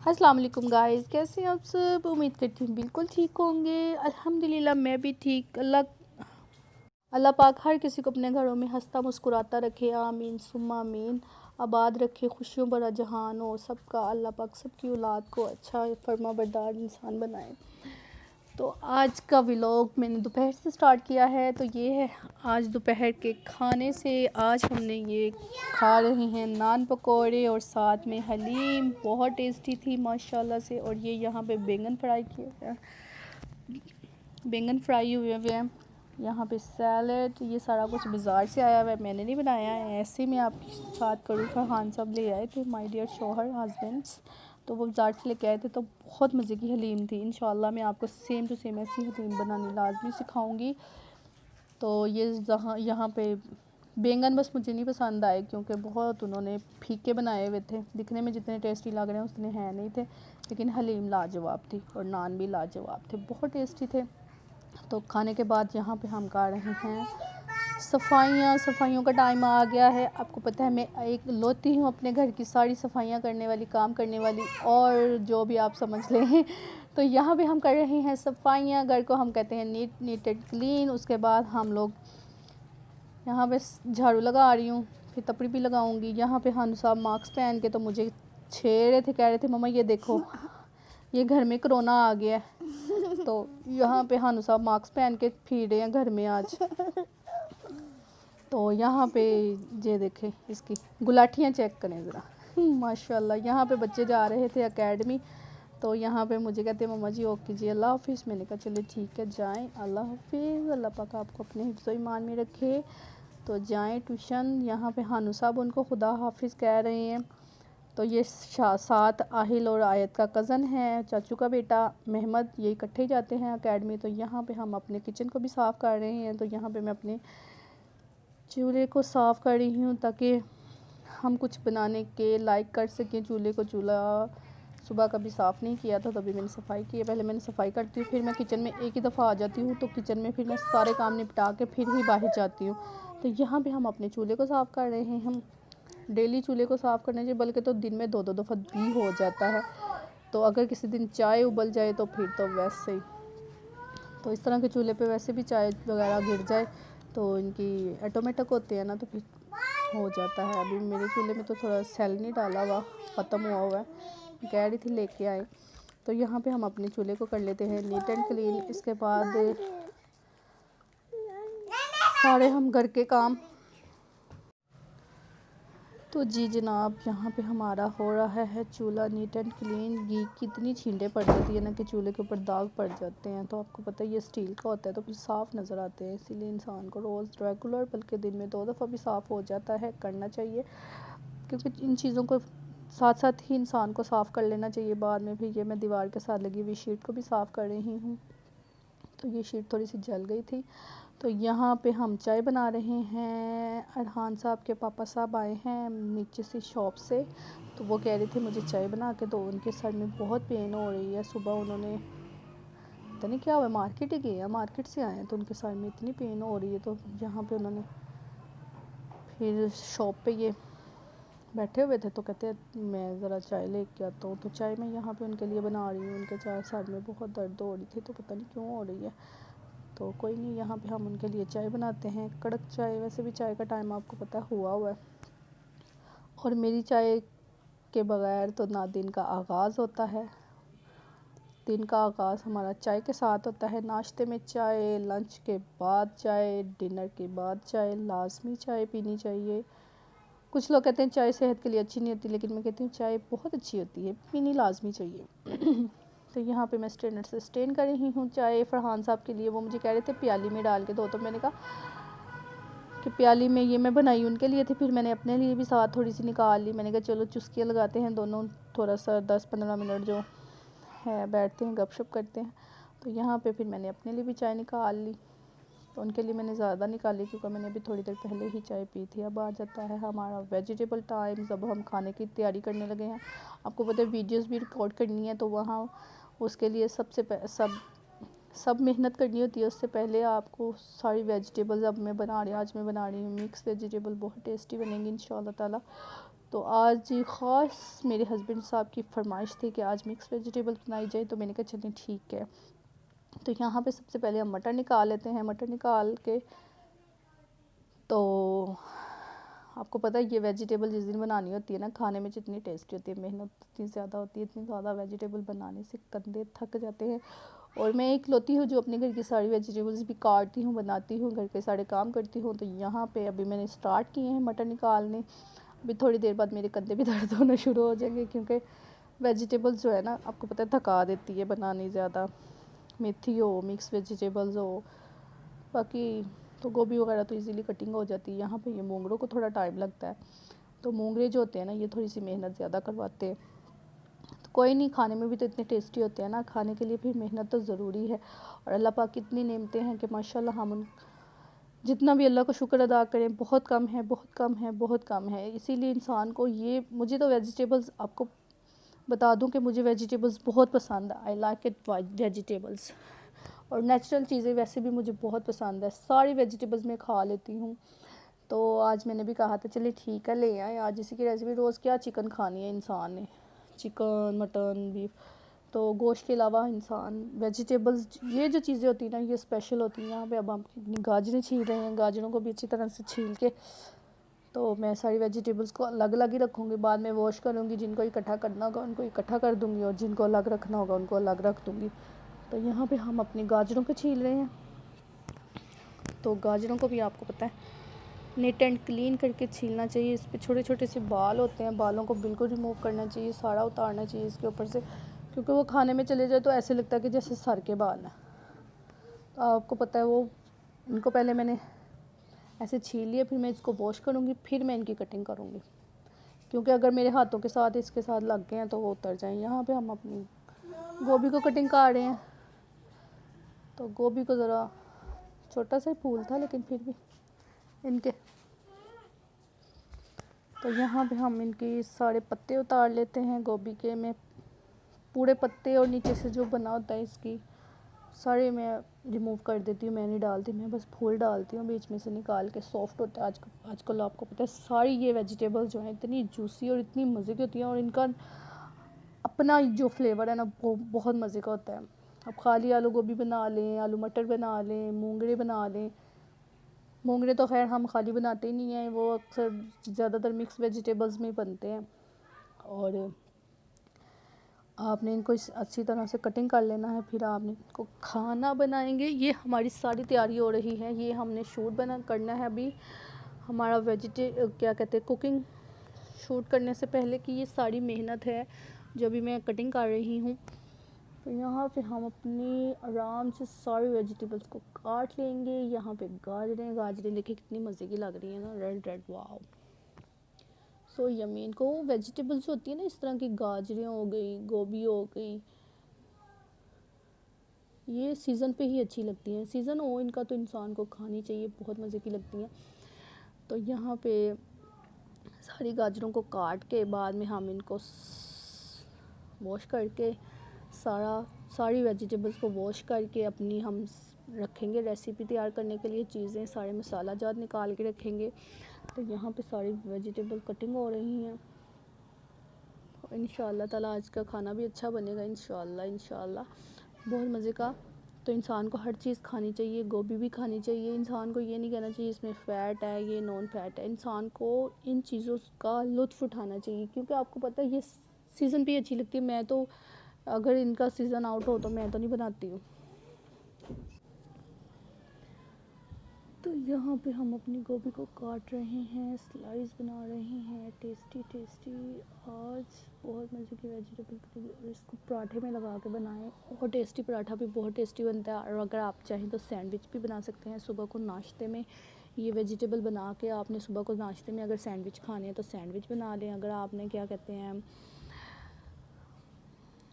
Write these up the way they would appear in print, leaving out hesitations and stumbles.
अस्सलाम वालेकुम गाइस, कैसे हैं आप सब। उम्मीद करती हूँ बिल्कुल ठीक होंगे। अल्हम्दुलिल्लाह मैं भी ठीक। अल्लाह अल्लाह पाक हर किसी को अपने घरों में हंसता मुस्कुराता रखे, आमीन सुम्मा आमीन। आबाद रखे, खुशियों भरा जहान हो सबका। अल्लाह पाक सबकी औलाद को अच्छा फर्मा बरदार इंसान बनाए। तो आज का व्लॉग मैंने दोपहर से स्टार्ट किया है। तो ये है आज दोपहर के खाने से। आज हमने ये खा रहे हैं नान पकौड़े और साथ में हलीम, बहुत टेस्टी थी माशाल्लाह से। और ये यहाँ पे बैंगन फ्राई किए हैं, बैंगन फ्राई हुए हुए हैं। यहाँ पे सैलड, ये सारा कुछ बाज़ार से आया हुआ है, मैंने नहीं बनाया है। ऐसे में आपके साथ करूँ, फरहान साहब ले आए थे, माय डियर शौहर हस्बैंड्स। तो वो बाज़ार से लेके आए थे, तो बहुत मज़े की हलीम थी। इंशाल्लाह मैं आपको सेम टू सेम ऐसी हलीम बनानी लाजमी सिखाऊंगी। तो ये यहाँ पे बैंगन बस मुझे नहीं पसंद आए, क्योंकि बहुत उन्होंने फीके बनाए हुए थे। दिखने में जितने टेस्टी लग रहे हैं उतने हैं नहीं थे, लेकिन हलीम लाजवाब थी और नान भी लाजवाब थे, बहुत टेस्टी थे। तो खाने के बाद यहाँ पे हम कर रहे हैं सफाइयों का टाइम आ गया है। आपको पता है मैं एक लोती हूँ अपने घर की सारी सफाइयाँ करने वाली, काम करने वाली, और जो भी आप समझ लें। तो यहाँ पे हम कर रहे हैं सफाइयाँ। घर को हम कहते हैं नीट एंड क्लीन। उसके बाद हम लोग यहाँ पे झाड़ू लगा रही हूँ, फिर तपड़ी भी लगाऊंगी। यहाँ पे हानू साहब मास्क पहन के तो मुझे छेड़ रहे थे, कह रहे थे मम्मा ये देखो ये घर में कोरोना आ गया है। तो यहाँ पे हानू साहब मास्क पहन के फिर रहे हैं घर में आज। तो यहाँ पे ये देखें, इसकी गुलाटियाँ चेक करें ज़रा। माशाल्लाह। यहाँ पे बच्चे जा रहे थे एकेडमी, तो यहाँ पे मुझे कहते हैं मम्मा जी ओके जी अल्लाह हाफिज़। मैंने कहा चलो ठीक है जाएं, अल्लाह हाफिज़। अल्लाह पाक आपको अपने हिफ्ज़ ईमान में रखे। तो जाएं ट्यूशन। यहाँ पे हानू साहब उनको खुदा हाफिज़ कह रहे हैं। तो ये साथ आहिल और आयत का कज़न है, चाचू का बेटा महमद, ये इकट्ठे ही जाते हैं एकेडमी। तो यहाँ पे हम अपने किचन को भी साफ़ कर रहे हैं। तो यहाँ पे मैं अपने चूल्हे को साफ़ कर रही हूँ ताकि हम कुछ बनाने के लायक कर सकें। चूल्हा सुबह कभी साफ़ नहीं किया था, तभी मैंने सफाई की है। पहले मैंने सफाई करती हूँ, फिर मैं किचन में एक ही दफ़ा आ जाती हूँ। तो किचन में फिर मैं सारे काम निपटा के फिर ही बाहर जाती हूँ। तो यहाँ पे हम अपने चूल्हे को साफ़ कर रहे हैं। हम डेली चूल्हे को साफ़ करने चाहिए, बल्कि तो दिन में 2-2 दफ़ा भी हो जाता है। तो अगर किसी दिन चाय उबल जाए तो फिर तो वैसे ही, तो इस तरह के चूल्हे पे वैसे भी चाय वगैरह गिर जाए तो इनकी ऑटोमेटिक होते हैं ना, तो फिर हो जाता है। अभी मेरे चूल्हे में तो थोड़ा सेल नहीं डाला हुआ, ख़त्म हुआ हुआ है, कह रही थी लेके आए। तो यहाँ पे हम अपने चूल्हे को कर लेते हैं नीट एंड क्लीन। इसके बाद सारे हम घर के काम। तो जी जनाब, यहाँ पे हमारा हो रहा है चूल्हा नीट एंड क्लीन। घी कितनी छींटे पड़ जाती है ना कि चूल्हे के ऊपर दाग पड़ जाते हैं। तो आपको पता है ये स्टील का होता है, तो फिर साफ़ नज़र आते हैं। इसीलिए इंसान को रोज़ रेगुलर, बल्कि दिन में 2 दफ़ा भी साफ़ हो जाता है, करना चाहिए। क्योंकि इन चीज़ों को साथ साथ ही इंसान को साफ़ कर लेना चाहिए बाद में। फिर ये मैं दीवार के साथ लगी हुई शीट को भी साफ़ कर रही हूँ। तो ये शीट थोड़ी सी जल गई थी। तो यहाँ पे हम चाय बना रहे हैं। अरहान साहब के पापा साहब आए हैं नीचे से शॉप से, तो वो कह रहे थे मुझे चाय बना के दो। उनके सर में बहुत पेन हो रही है। सुबह उन्होंने पता नहीं क्या हुआ, मार्केट ही गए हैं, मार्केट से आए हैं, तो उनके सर में इतनी पेन हो रही है। तो यहाँ पे उन्होंने फिर शॉप पे ये बैठे हुए थे, तो कहते हैं मैं ज़रा चाय लेके आता हूँ। तो चाय मैं यहाँ पे उनके लिए बना रही हूँ। उनके चाय सर में बहुत दर्द हो रही थी, तो पता नहीं क्यों हो रही है। तो कोई नहीं, यहाँ पे हम उनके लिए चाय बनाते हैं, कड़क चाय। वैसे भी चाय का टाइम आपको पता हुआ है, और मेरी चाय के बगैर तो ना दिन का आगाज़ होता है। दिन का आगाज़ हमारा चाय के साथ होता है। नाश्ते में चाय, लंच के बाद चाय, डिनर के बाद चाय, लाजमी चाय पीनी चाहिए। कुछ लोग कहते हैं चाय सेहत के लिए अच्छी नहीं होती, लेकिन मैं कहती हूँ चाय बहुत अच्छी होती है, पीनी लाजमी चाहिए। तो यहाँ पे मैं स्ट्रेनर से स्ट्रेन कर रही हूँ चाय फरहान साहब के लिए। वो मुझे कह रहे थे प्याली में डाल के दो, तो मैंने कहा कि प्याली में ये मैं बनाई उनके लिए थी, फिर मैंने अपने लिए भी साथ थोड़ी सी निकाल ली। मैंने कहा चलो चुस्कियाँ लगाते हैं दोनों, थोड़ा सा 10-15 मिनट जो है बैठते हैं, गपशप करते हैं। तो यहाँ पे फिर मैंने अपने लिए भी चाय निकाल ली। तो उनके लिए मैंने ज़्यादा निकाली, क्योंकि मैंने अभी थोड़ी देर पहले ही चाय पी थी। अब आ जाता है हमारा वेजिटेबल टाइम, जब हम खाने की तैयारी करने लगे हैं। आपको पता है वीडियोस भी रिकॉर्ड करनी है, तो वहाँ उसके लिए सब मेहनत करनी होती है। उससे पहले आपको सारी वेजिटेबल्स, अब मैं बना रही हूँ, आज मैं बना रही हूँ मिक्स वेजिटेबल, बहुत टेस्टी बनेंगी इंशाल्लाह ताला। तो आज ख़ास मेरे हस्बैंड साहब की फरमाइश थी कि आज मिक्स वेजिटेबल बनाई जाए, तो मैंने कहा चलें ठीक है। तो यहाँ पे सबसे पहले हम मटर निकाल लेते हैं। मटर निकाल के तो आपको पता है ये वेजिटेबल जिस दिन बनानी होती है ना, खाने में जितनी टेस्टी होती है, मेहनत इतनी ज़्यादा होती है, इतनी ज़्यादा वेजिटेबल बनाने से कंधे थक जाते हैं। और मैं इकलौती हूँ जो अपने घर की सारी वेजिटेबल्स भी काटती हूँ, बनाती हूँ, घर के सारे काम करती हूँ। तो यहाँ पे अभी मैंने स्टार्ट किए हैं मटर निकालने। अभी थोड़ी देर बाद मेरे कंधे भी दर्द होना शुरू हो जाएंगे, क्योंकि वेजिटेबल्स जो है ना, आपको पता है थका देती है बनानी ज़्यादा। मेथी हो, मिक्स वेजिटेबल्स हो, बाकी तो गोभी वगैरह तो इजीली कटिंग हो जाती है। यहाँ पे ये मोंगरों को थोड़ा टाइम लगता है, तो मोंगरे जो होते हैं ना, ये थोड़ी सी मेहनत ज़्यादा करवाते हैं। तो कोई नहीं, खाने में भी तो इतने टेस्टी होते हैं ना, खाने के लिए फिर मेहनत तो ज़रूरी है। और अल्लाह पाक की इतनी नेमतें हैं कि माशाल्लाह हम उन जितना भी अल्लाह को शुक्र अदा करें बहुत कम है, बहुत कम है, बहुत कम है। इसीलिए इंसान को ये, मुझे तो वेजिटेबल्स, आपको बता दूं कि मुझे वेजिटेबल्स बहुत पसंद है। I like it vegetables. और नेचुरल चीज़ें वैसे भी मुझे बहुत पसंद है, सारी वेजिटेबल्स मैं खा लेती हूँ। तो आज मैंने भी कहा था चलिए ठीक है ले आए आज इसी की रेसिपी। रोज़ क्या चिकन खानी है इंसान ने, चिकन मटन बीफ, तो गोश्त के अलावा इंसान वेजिटेबल्स, ये जो चीज़ें होती हैं ना, ये स्पेशल होती हैं। यहाँ पे अब हम गाजरें छील रहे हैं, गाजरों को भी अच्छी तरह से छील के, तो मैं सारी वेजिटेबल्स को अलग अलग ही रखूँगी, बाद में वॉश करूँगी। जिनको इकट्ठा करना होगा उनको इकट्ठा कर दूँगी, और जिनको अलग रखना होगा उनको अलग रख दूँगी। तो यहाँ पे हम अपनी गाजरों को छील रहे हैं। तो गाजरों को भी आपको पता है नीट एंड क्लीन करके छीलना चाहिए। इस पे छोटे छोटे से बाल होते हैं, बालों को बिल्कुल रिमूव करना चाहिए, सारा उतारना चाहिए इसके ऊपर से, क्योंकि वो खाने में चले जाए तो ऐसे लगता है कि जैसे सर के बाल हैं। तो आपको पता है वो, इनको पहले मैंने ऐसे छील लिया, फिर मैं इसको वॉश करूँगी, फिर मैं इनकी कटिंग करूँगी, क्योंकि अगर मेरे हाथों के साथ इसके साथ लग गए हैं तो वो उतर जाएँ। यहाँ पे हम अपनी गोभी को कटिंग कर रहे हैं। तो गोभी को ज़रा छोटा सा ही फूल था, लेकिन फिर भी इनके, तो यहाँ पे हम इनके सारे पत्ते उतार लेते हैं गोभी के। मैं पूरे पत्ते और नीचे से जो बना होता है इसकी सारे मैं रिमूव कर देती हूँ, मैं नहीं डालती, मैं बस फूल डालती हूँ बीच में से निकाल के। सॉफ्ट होता है आजकल आपको पता है सारी ये वेजिटेबल्स जो हैं इतनी जूसी और इतनी मज़े की होती हैं, और इनका अपना जो फ्लेवर है ना वो बहुत मज़े का होता है। अब खाली आलू गोभी बना लें, आलू मटर बना लें, मूंगरे बना लें। मूंगरे तो खैर हम खाली बनाते ही नहीं हैं, वो अक्सर ज़्यादातर मिक्स वेजिटेबल्स में बनते हैं। और आपने इनको अच्छी तरह से कटिंग कर लेना है, फिर आपने इनको खाना बनाएंगे। ये हमारी सारी तैयारी हो रही है, ये हमने शूट करना है अभी हमारा क्या कहते हैं कुकिंग शूट करने से पहले की ये सारी मेहनत है जो अभी मैं कटिंग कर रही हूँ। तो यहाँ पे हम अपनी आराम से सारी वेजिटेबल्स को काट लेंगे। यहाँ पे गाजरें देखिए कितनी मज़े की लग रही है ना, रेड रेड, वाव सो यमी। इनको वेजिटेबल्स जो होती है ना, इस तरह की गाजरें हो गई, गोभी हो गई, ये सीज़न पे ही अच्छी लगती हैं। सीज़न हो इनका तो इंसान को खानी चाहिए, बहुत मज़े की लगती हैं। तो यहाँ पे सारी गाजरों को काट के बाद में हम इनको वॉश करके सारी वेजिटेबल्स को वॉश करके अपनी हम रखेंगे रेसिपी तैयार करने के लिए। चीज़ें सारे मसाला जात निकाल के रखेंगे। तो यहाँ पे सारी वेजिटेबल कटिंग हो रही हैं। इंशाल्लाह ताला आज का खाना भी अच्छा बनेगा, इंशाल्लाह बहुत मज़े का। तो इंसान को हर चीज़ खानी चाहिए, गोभी भी खानी चाहिए। इंसान को ये नहीं कहना चाहिए इसमें फ़ैट है, ये नॉन फ़ैट है। इंसान को इन चीज़ों का लुत्फ़ उठाना चाहिए, क्योंकि आपको पता है ये सीज़न पे अच्छी लगती है। मैं तो अगर इनका सीज़न आउट हो तो मैं तो नहीं बनाती हूँ। तो यहाँ पे हम अपनी गोभी को काट रहे हैं, स्लाइस बना रहे हैं, टेस्टी टेस्टी। आज बहुत मज़े की वेजिटेबल करेंगे, और इसको पराठे में लगा के बनाएं, और टेस्टी पराठा भी बहुत टेस्टी बनता है। और अगर आप चाहें तो सैंडविच भी बना सकते हैं। सुबह को नाश्ते में ये वेजिटेबल बना के आपने सुबह को नाश्ते में अगर सैंडविच खाने हैं तो सैंडविच बना लें। अगर आपने क्या कहते हैं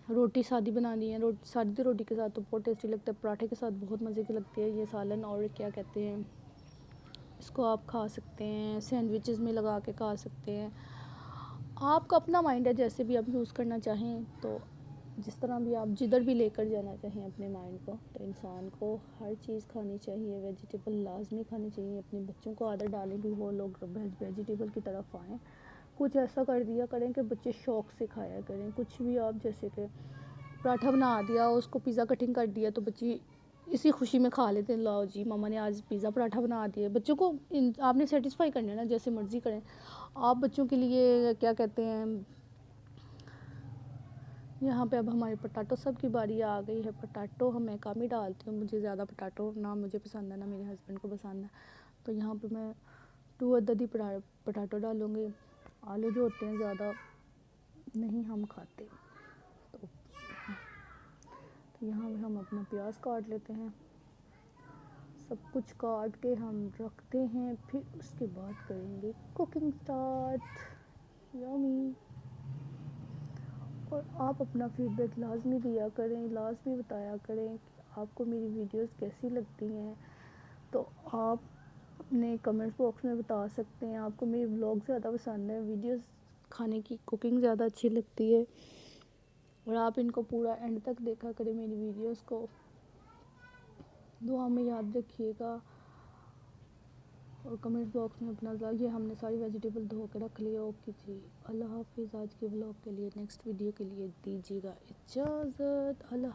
रोटी सादी बनानी है, सादी रोटी के साथ तो बहुत टेस्टी लगता है, पराठे के साथ बहुत मज़े की लगती है ये सालन। और क्या कहते हैं इसको आप खा सकते हैं, सैंडविचेस में लगा के खा सकते हैं। आपका अपना माइंड है, जैसे भी आप यूज़ करना चाहें, तो जिस तरह भी आप जिधर भी लेकर जाना चाहें अपने माइंड को। तो इंसान को हर चीज़ खानी चाहिए, वेजिटेबल लाजमी खानी चाहिए। अपने बच्चों को आदत डालें कि वो लोग वेजिटेबल की तरफ आएँ। कुछ ऐसा कर दिया करें कि बच्चे शौक़ से खाया करें। कुछ भी आप जैसे कि पराठा बना दिया, उसको पिज़्ज़ा कटिंग कर दिया तो बच्चे इसी खुशी में खा लेते हैं, लाओ जी मम्मा ने आज पिज़्ज़ा पराठा बना दिया। बच्चों को आपने सेटिस्फाई करना है ना, जैसे मर्ज़ी करें आप बच्चों के लिए। क्या कहते हैं, यहाँ पे अब हमारे पटाटो सब की बारी आ गई है। पटाटो मैं कम ही डालती हूँ, मुझे ज़्यादा पटाटो ना मुझे पसंद है ना मेरे हस्बैंड को पसंद है। तो यहाँ पे मैं 2 अदद ही पटाटो डालूँगी। आलू जो होते हैं ज़्यादा नहीं हम खाते। तो यहाँ पे हम अपना प्याज काट लेते हैं। सब कुछ काट के हम रखते हैं, फिर उसके बाद करेंगे कुकिंग स्टार्ट। यम्मी। और आप अपना फीडबैक लाजमी दिया करें, लाजमी बताया करें कि आपको मेरी वीडियोस कैसी लगती हैं। तो आप अपने कमेंट्स बॉक्स में बता सकते हैं। आपको मेरी व्लॉग ज़्यादा पसंद है, वीडियोस खाने की कुकिंग ज़्यादा अच्छी लगती है, और आप इनको पूरा एंड तक देखा करें मेरी वीडियोस को। दुआ में याद रखिएगा और कमेंट बॉक्स में अपना ये हमने सारी वेजिटेबल धो के रख लिया। ओके जी, अल्लाह हाफिज़। आज के व्लॉग के लिए, नेक्स्ट वीडियो के लिए दीजिएगा इजाज़त। अल्लाह।